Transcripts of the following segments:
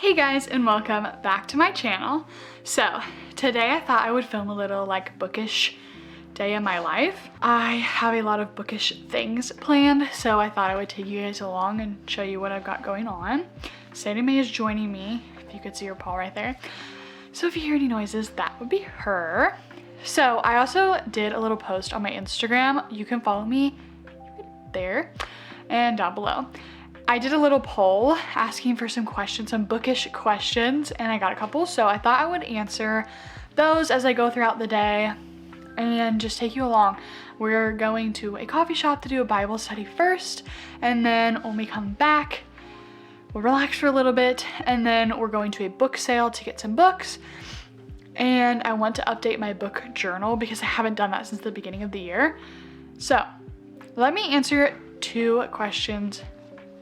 Hey guys, and welcome back to my channel. So today I thought I would film a little bookish day in my life. I have a lot of bookish things planned, so I thought I would take you guys along and show you what I've got going on. Sadie Mae is joining me, if you could see her paw right there. So if you hear any noises, that would be her. So I also did a little post on my Instagram. You can follow me right there and down below. I did a little poll asking for some questions, some bookish questions, and I got a couple, so I thought I would answer those as I go throughout the day and just take you along. We're going to a coffee shop to do a Bible study first, and then when we come back, we'll relax for a little bit, and then we're going to a book sale to get some books. And I want to update my book journal because I haven't done that since the beginning of the year. So let me answer 2 questions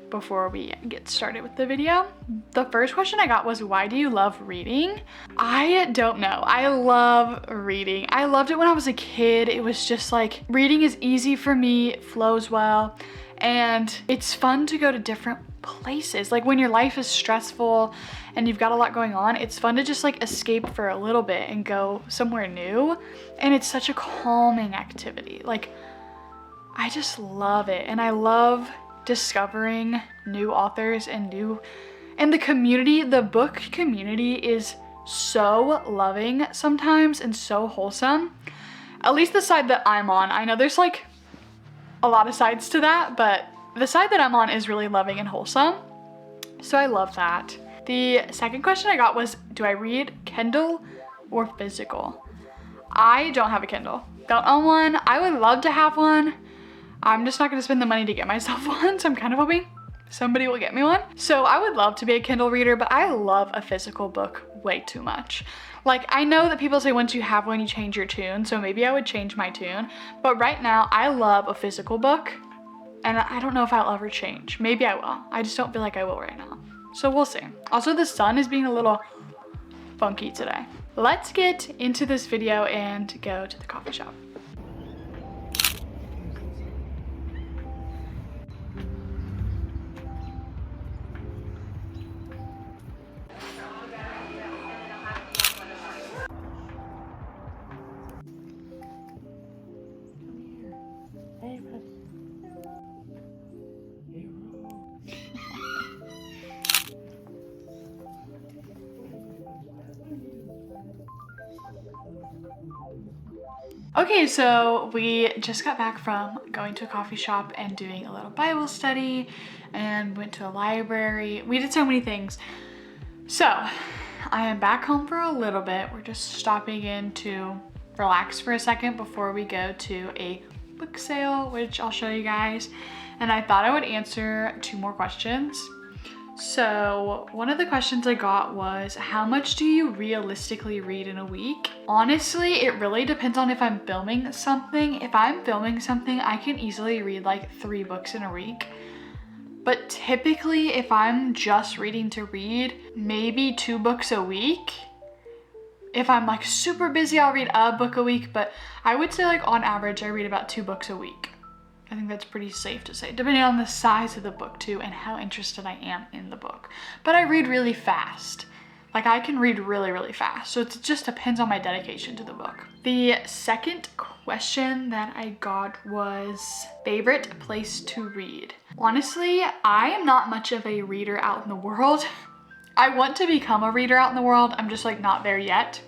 before we get started with the video. The first question I got was, why do you love reading? I don't know. I love reading. I loved it when I was a kid. It was just like, reading is easy for me, it flows well, and it's fun to go to different places. Like when your life is stressful and you've got a lot going on, it's fun to just escape for a little bit and go somewhere new. And it's such a calming activity. I just love it. And I love discovering new authors and the community. The book community is so loving sometimes and so wholesome. At least the side that I'm on. I know there's a lot of sides to that, but the side that I'm on is really loving and wholesome. So I love that. The second question I got was, do I read Kindle or physical? I don't have a Kindle. Don't own one. I would love to have one. I'm just not gonna spend the money to get myself one, so I'm kind of hoping somebody will get me one. So I would love to be a Kindle reader, but I love a physical book way too much. I know that people say once you have one, you change your tune, so maybe I would change my tune. But right now, I love a physical book, and I don't know if I'll ever change. Maybe I will. I just don't feel like I will right now. So we'll see. Also, the sun is being a little funky today. Let's get into this video and go to the coffee shop. Okay, so we just got back from going to a coffee shop and doing a little Bible study and went to a library. We did so many things. So I am back home for a little bit. We're just stopping in to relax for a second before we go to a book sale, which I'll show you guys. And I thought I would answer 2 more questions. So one of the questions I got was, how much do you realistically read in a week? Honestly, it really depends on if I'm filming something. If I'm filming something, I can easily read 3 books in a week. But typically, if I'm just reading to read, maybe 2 books a week. If I'm super busy, I'll read a book a week, but I would say on average, I read about 2 books a week. I think that's pretty safe to say, depending on the size of the book too and how interested I am in the book. But I read really fast. I can read really, really fast. So it just depends on my dedication to the book. The second question that I got was, favorite place to read? Honestly, I am not much of a reader out in the world. I want to become a reader out in the world. I'm just not there yet.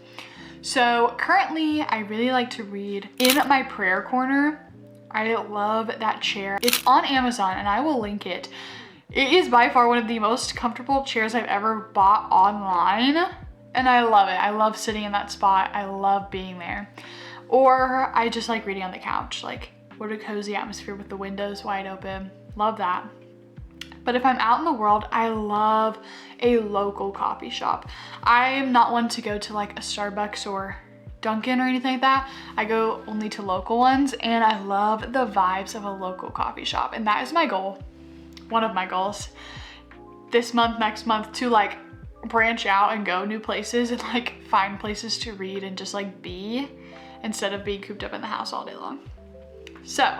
So currently, I really like to read in my prayer corner. I love that chair. It's on Amazon and I will link it. It is by far one of the most comfortable chairs I've ever bought online. And I love it. I love sitting in that spot. I love being there. Or I just like reading on the couch. What a cozy atmosphere with the windows wide open. Love that. But if I'm out in the world, I love a local coffee shop. I'm not one to go to a Starbucks or Dunkin' or anything like that. I go only to local ones, and I love the vibes of a local coffee shop. And that is my goal, one of my goals this month, next month, to branch out and go new places and find places to read and just be, instead of being cooped up in the house all day long. So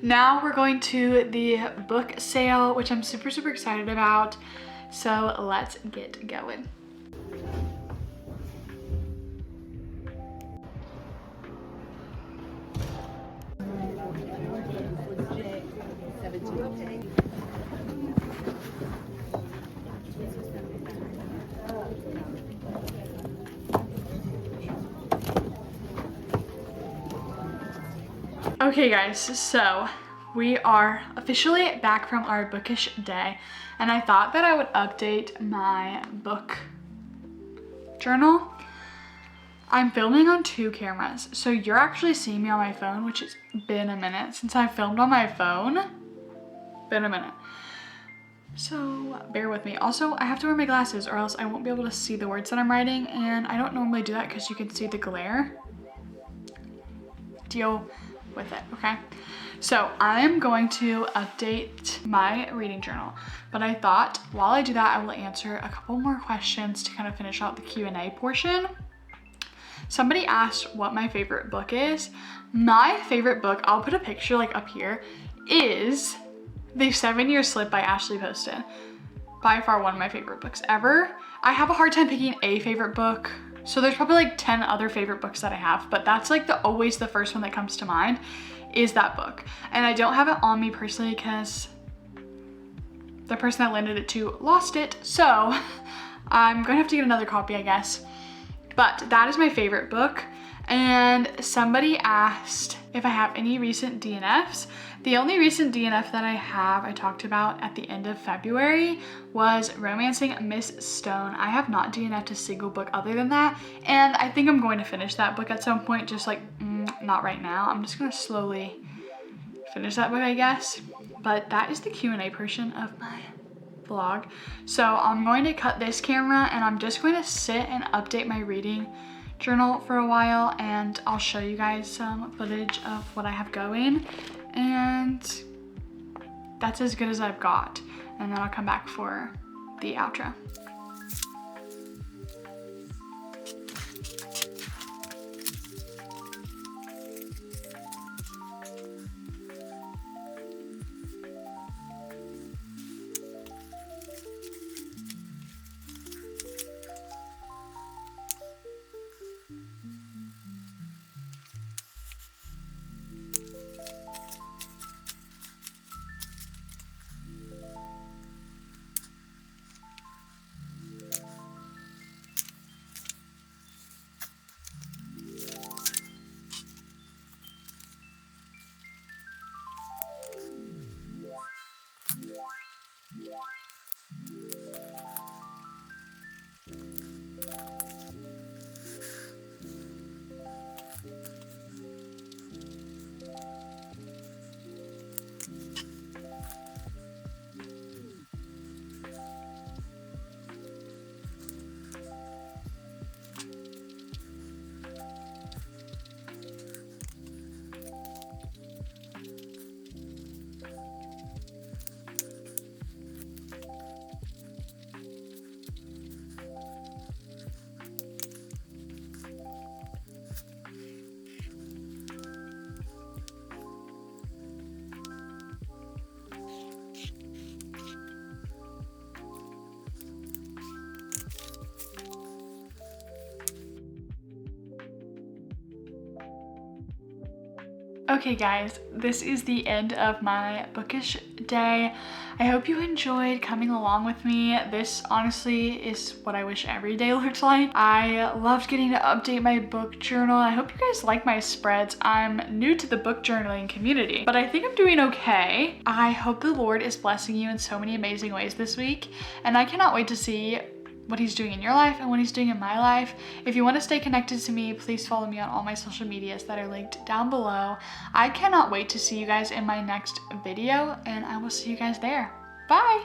now we're going to the book sale, which I'm super, super excited about. So let's get going. Okay guys, so we are officially back from our bookish day, and I thought that I would update my book journal. I'm filming on 2 cameras, so you're actually seeing me on my phone, which has been a minute since I filmed on my phone. Been a minute. So bear with me. Also, I have to wear my glasses or else I won't be able to see the words that I'm writing, and I don't normally do that because you can see the glare. Deal with it, okay? So I'm going to update my reading journal, but I thought while I do that, I will answer a couple more questions to kind of finish out the Q&A portion. Somebody asked what my favorite book is. My favorite book, I'll put a picture like up here, is The 7-Year Slip by Ashley Poston. By far one of my favorite books ever. I have a hard time picking a favorite book. So there's probably like 10 other favorite books that I have, but that's like always the first one that comes to mind is that book. And I don't have it on me personally because the person that lended it to lost it. So I'm going to have to get another copy, I guess. But that is my favorite book. And somebody asked if I have any recent DNFs. The only recent DNF that I have, I talked about at the end of February, was Romancing Miss Stone. I have not DNF'd a single book other than that, and I think I'm going to finish that book at some point, just like, not right now. I'm just gonna slowly finish that book, I guess. But that is the Q&A portion of my vlog. So I'm going to cut this camera, and I'm just going to sit and update my reading journal for a while, and I'll show you guys some footage of what I have going, and that's as good as I've got, and then I'll come back for the outro. Okay guys, this is the end of my bookish day. I hope you enjoyed coming along with me. This honestly is what I wish every day looked like. I loved getting to update my book journal. I hope you guys like my spreads. I'm new to the book journaling community, but I think I'm doing okay. I hope the Lord is blessing you in so many amazing ways this week, and I cannot wait to see what he's doing in your life and what he's doing in my life. If you want to stay connected to me, please follow me on all my social medias that are linked down below. I cannot wait to see you guys in my next video, and I will see you guys there. Bye!